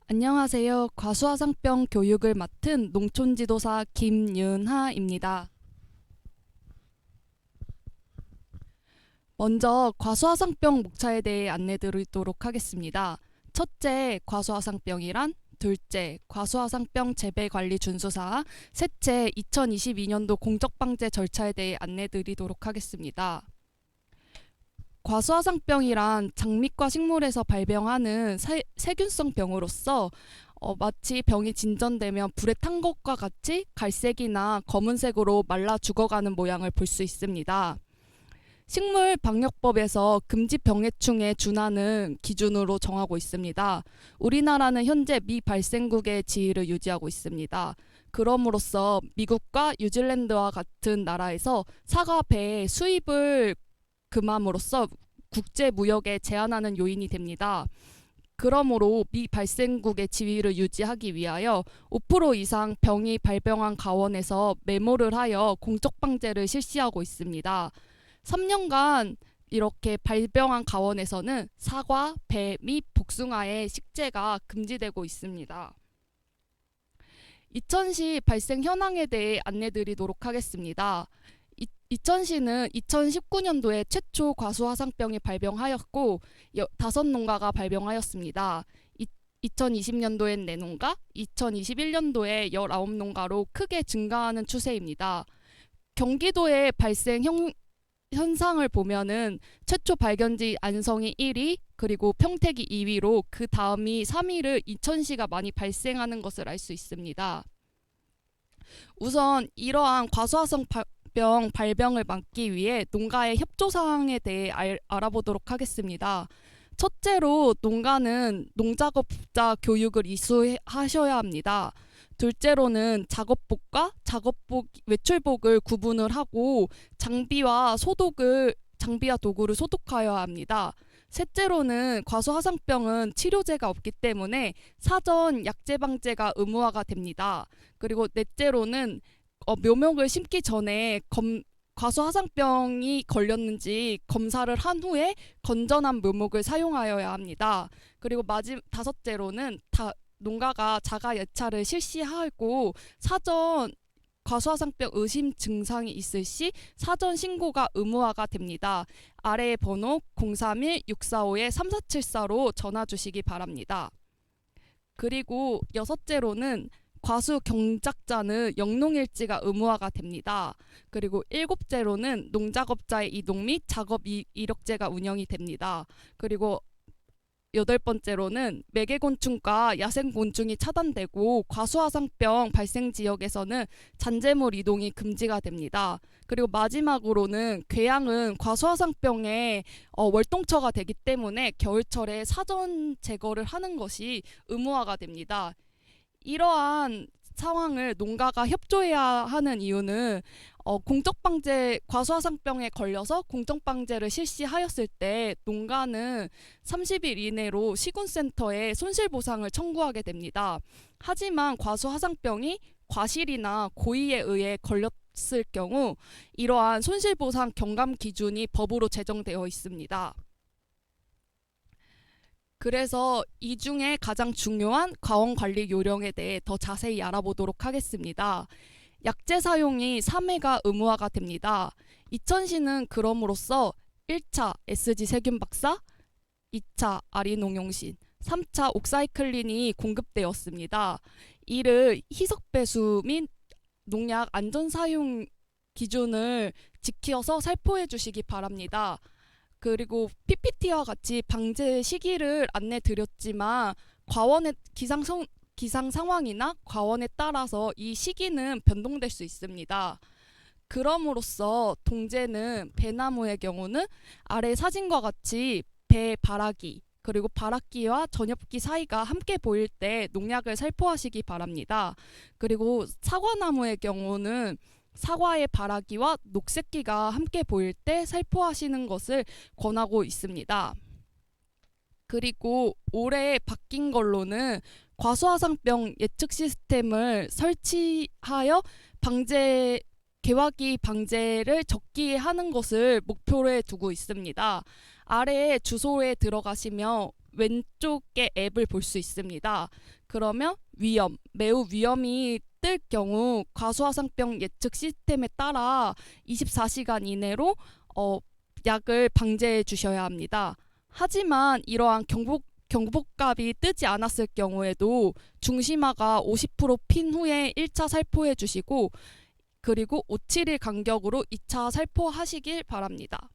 안녕하세요. 과수화상병 교육을 맡은 농촌지도사 김윤하입니다. 먼저 과수화상병 목차에 대해 안내드리도록 하겠습니다. 첫째, 과수화상병이란, 둘째, 과수화상병 재배관리 준수사항, 셋째, 2022년도 공적방제 절차에 대해 안내드리도록 하겠습니다. 과수화상병이란 장미과 식물에서 발병하는 세균성 병으로서 마치 병이 진전되면 불에 탄 것과 같이 갈색이나 검은색으로 말라 죽어가는 모양을 볼 수 있습니다. 식물방역법에서 금지병해충에 준하는 기준으로 정하고 있습니다. 우리나라는 현재 미발생국의 지위를 유지하고 있습니다. 그럼으로써 미국과 뉴질랜드와 같은 나라에서 사과, 배의 수입을 금함으로써 국제 무역에 제한하는 요인이 됩니다. 그러므로 미발생국의 지위를 유지하기 위하여 5% 이상 병이 발병한 가원에서 메모를 하여 공적 방제를 실시하고 있습니다. 3년간 이렇게 발병한 가원에서는 사과, 배 및 복숭아의 식재가 금지되고 있습니다. 이천시 발생 현황에 대해 안내드리도록 하겠습니다. 이천시는 2019년도에 최초 과수화상병이 발병하였고 5농가가 발병하였습니다. 2020년도엔 4농가, 2021년도에 19농가로 크게 증가하는 추세입니다. 경기도의 발생 현상을 보면은 최초 발견지 안성이 1위, 그리고 평택이 2위로 그 다음이 3위를 이천시가 많이 발생하는 것을 알 수 있습니다. 우선 이러한 과수화상병 발병을 막기 위해 농가의 협조 사항에 대해 알아보도록 하겠습니다. 첫째로 농가는 농작업자 교육을 이수하셔야 합니다. 둘째로는 작업복과 외출복을 구분을 하고 장비와 도구를 소독하여야 합니다. 셋째로는 과수화상병은 치료제가 없기 때문에 사전 약제 방제가 의무화가 됩니다. 그리고 넷째로는 묘목을 심기 전에 과수화상병이 걸렸는지 검사를 한 후에 건전한 묘목을 사용하여야 합니다. 그리고 다섯째로는 농가가 자가 예찰을 실시하고 사전 과수화상병 의심 증상이 있을 시 사전 신고가 의무화가 됩니다. 아래의 번호 031-645-3474로 전화 주시기 바랍니다. 그리고 여섯째로는 과수 경작자는 영농일지가 의무화가 됩니다. 그리고 일곱째로는 농작업자의 이동 및 작업 이력제가 운영이 됩니다. 그리고 여덟 번째로는 매개곤충과 야생곤충이 차단되고 과수화상병 발생 지역에서는 잔재물 이동이 금지가 됩니다. 그리고 마지막으로는 궤양은 과수화상병의 월동처가 되기 때문에 겨울철에 사전 제거를 하는 것이 의무화가 됩니다. 이러한 상황을 농가가 협조해야 하는 이유는 과수화상병에 걸려서 공정방제를 실시하였을 때 농가는 30일 이내로 시군센터에 손실보상을 청구하게 됩니다. 하지만 과수화상병이 과실이나 고의에 의해 걸렸을 경우 이러한 손실보상 경감 기준이 법으로 제정되어 있습니다. 그래서 이 중에 가장 중요한 과원관리 요령에 대해 더 자세히 알아보도록 하겠습니다. 약제 사용이 3회가 의무화가 됩니다. 이천시는 그럼으로써 1차 SG 세균 박사, 2차 아리농용신, 3차 옥사이클린이 공급되었습니다. 이를 희석배수 및 농약 안전사용 기준을 지켜서 살포해 주시기 바랍니다. 그리고 PPT와 같이 방제 시기를 안내 드렸지만 과원의 기상 상황이나 과원에 따라서 이 시기는 변동될 수 있습니다. 그럼으로써 동제는 배나무의 경우는 아래 사진과 같이 배 바라기 그리고 바라기와 전엽기 사이가 함께 보일 때 농약을 살포하시기 바랍니다. 그리고 사과나무의 경우는 사과의 바라기와 녹색기가 함께 보일 때 살포하시는 것을 권하고 있습니다. 그리고 올해 바뀐 걸로는 과수화상병 예측 시스템을 설치하여 개화기 방제를 적기 하는 것을 목표로 두고 있습니다. 아래에 주소에 들어가시면 왼쪽의 앱을 볼 수 있습니다. 그러면 위험, 매우 위험이 뜰 경우 과수화상병 예측 시스템에 따라 24시간 이내로 약을 방제해 주셔야 합니다. 하지만 이러한 경보값이 뜨지 않았을 경우에도 중심화가 50%핀 후에 1차 살포해 주시고 그리고 5-7일 간격으로 2차 살포하시길 바랍니다.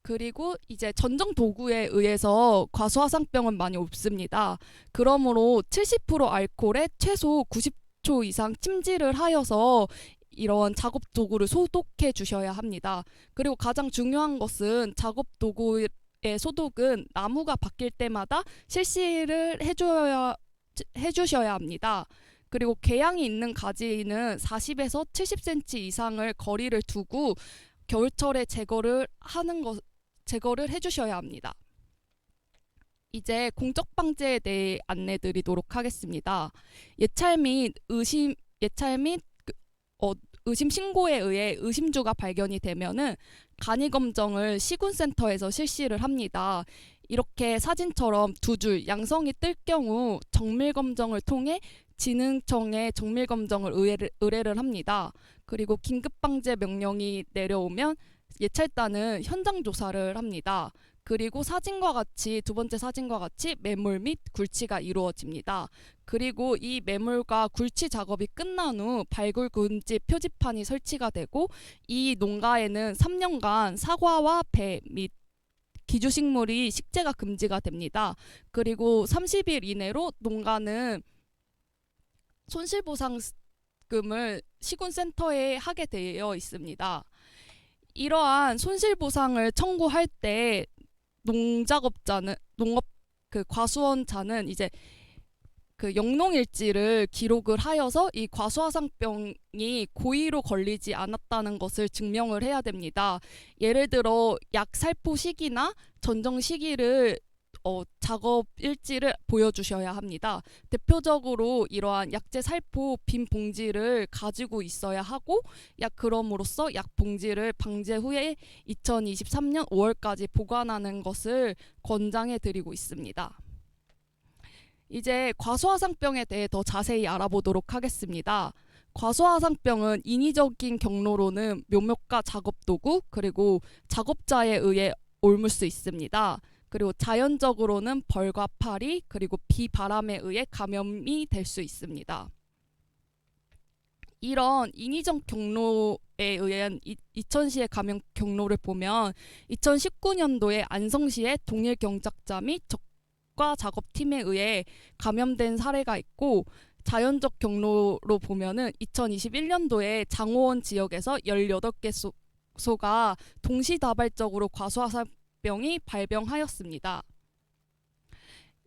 그리고 이제 전정 도구에 의해서 과수화상병은 많이 없습니다. 그러므로 70% 알코올에 최소 90초 이상 침지를 하여서 이런 작업 도구를 소독해 주셔야 합니다. 그리고 가장 중요한 것은 작업 도구의 소독은 나무가 바뀔 때마다 실시를 해주셔야 합니다. 그리고 궤양이 있는 가지는 40에서 70cm 이상을 거리를 두고 겨울철에 제거를 해주셔야 합니다. 이제 공적 방제에 대해 안내 드리도록 하겠습니다. 예찰 및 의심 신고에 의해 의심주가 발견이 되면은 간이 검정을 시군센터에서 실시를 합니다. 이렇게 사진처럼 두 줄 양성이 뜰 경우 정밀 검정을 통해 진흥청에 정밀 검정을 의뢰를 합니다. 그리고 긴급 방제 명령이 내려오면 예찰단은 현장 조사를 합니다. 그리고 두 번째 사진과 같이 매몰 및 굴치가 이루어집니다. 그리고 이 매몰과 굴치 작업이 끝난 후 발굴금지 표지판이 설치가 되고 이 농가에는 3년간 사과와 배 및 기주식물이 식재가 금지가 됩니다. 그리고 30일 이내로 농가는 손실보상금을 시군센터에 하게 되어 있습니다. 이러한 손실보상을 청구할 때 과수원자는 이제 그 영농일지를 기록을 하여서 이 과수화상병이 고의로 걸리지 않았다는 것을 증명을 해야 됩니다. 예를 들어 약 살포 시기나 전정 시기를 작업 일지를 보여주셔야 합니다. 대표적으로 이러한 약재 살포 빈 봉지를 가지고 있어야 하고 그럼으로써 약 봉지를 방제 후에 2023년 5월까지 보관하는 것을 권장해 드리고 있습니다. 이제 과수화상병에 대해 더 자세히 알아보도록 하겠습니다. 과수화상병은 인위적인 경로로는 묘목과 작업도구 그리고 작업자에 의해 옮을 수 있습니다. 그리고 자연적으로는 벌과 파리 그리고 비바람에 의해 감염이 될 수 있습니다. 이런 인위적 경로에 의한 이천시의 감염 경로를 보면 2019년도에 안성시의 동일경작자 및 적과 작업팀에 의해 감염된 사례가 있고 자연적 경로로 보면은 2021년도에 장호원 지역에서 18개소가 동시다발적으로 과수화상병이 발병하였습니다.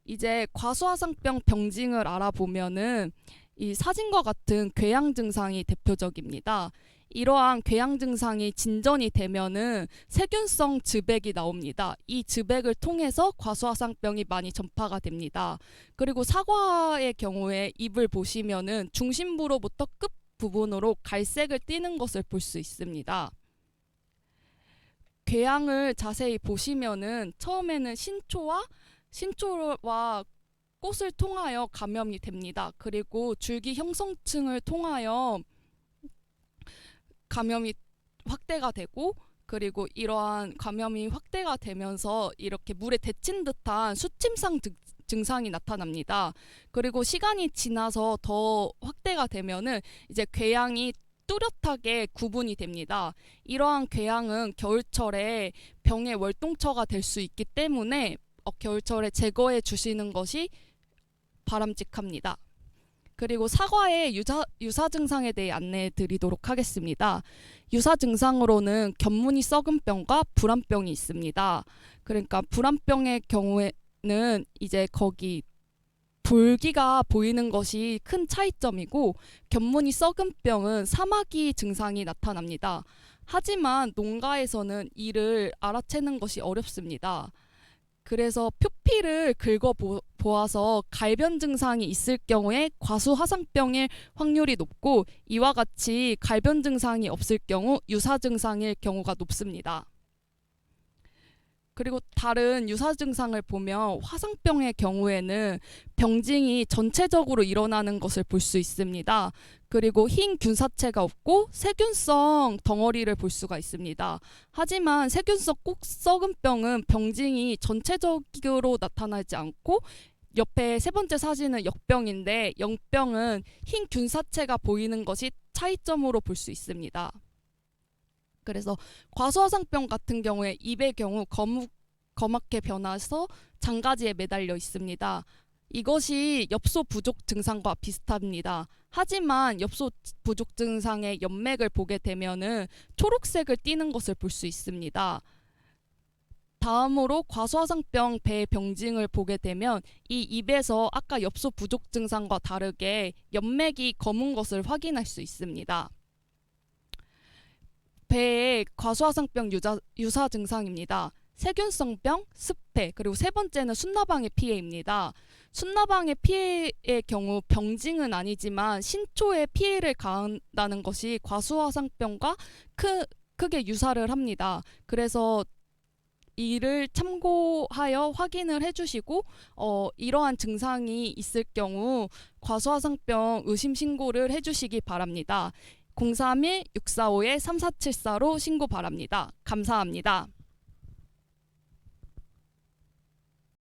이제 과수화상병 병징을 알아보면은 이 사진과 같은 궤양 증상이 대표적입니다. 이러한 궤양 증상이 진전이 되면은 세균성 즈백이 나옵니다. 이 즈백을 통해서 과수화상병이 많이 전파가 됩니다. 그리고 사과의 경우에 잎을 보시면은 중심부로부터 끝 부분으로 갈색을 띠는 것을 볼 수 있습니다. 궤양을 자세히 보시면은 처음에는 신초와 꽃을 통하여 감염이 됩니다. 그리고 줄기 형성층을 통하여 감염이 확대가 되고 그리고 이러한 감염이 확대가 되면서 이렇게 물에 데친 듯한 수침상 증상이 나타납니다. 그리고 시간이 지나서 더 확대가 되면은 이제 궤양이 뚜렷하게 구분이 됩니다. 이러한 궤양은 겨울철에 병의 월동처가 될 수 있기 때문에 겨울철에 제거해 주시는 것이 바람직합니다. 그리고 사과의 유사 증상에 대해 안내해 드리도록 하겠습니다. 유사 증상으로는 겹무늬 썩은 병과 불안병이 있습니다. 그러니까 불안병의 경우에는 이제 거기 볼기가 보이는 것이 큰 차이점이고 겹무늬 썩은 병은 사마귀 증상이 나타납니다. 하지만 농가에서는 이를 알아채는 것이 어렵습니다. 그래서 표피를 긁어보아서 갈변 증상이 있을 경우에 과수화상병일 확률이 높고 이와 같이 갈변 증상이 없을 경우 유사 증상일 경우가 높습니다. 그리고 다른 유사 증상을 보면 화상병의 경우에는 병증이 전체적으로 일어나는 것을 볼 수 있습니다. 그리고 흰 균사체가 없고 세균성 덩어리를 볼 수가 있습니다. 하지만 세균성 꼭썩은병은 병증이 전체적으로 나타나지 않고 옆에 세 번째 사진은 역병인데 역병은 흰 균사체가 보이는 것이 차이점으로 볼 수 있습니다. 그래서 과수화상병 같은 경우에 입의 경우 거맣게 변해서 장가지에 매달려 있습니다. 이것이 엽소 부족 증상과 비슷합니다. 하지만 엽소 부족 증상의 연맥을 보게 되면은 초록색을 띠는 것을 볼 수 있습니다. 다음으로 과수화상병 배 병증을 보게 되면 이 입에서 아까 엽소 부족 증상과 다르게 연맥이 검은 것을 확인할 수 있습니다. 배의 과수화상병 유사 증상입니다. 세균성병, 습해, 그리고 세 번째는 순나방의 피해입니다. 순나방의 피해의 경우 병증은 아니지만 신초에 피해를 가한다는 것이 과수화상병과 크게 유사를 합니다. 그래서 이를 참고하여 확인을 해주시고 이러한 증상이 있을 경우 과수화상병 의심 신고를 해주시기 바랍니다. 031-645-3474로 신고 바랍니다. 감사합니다.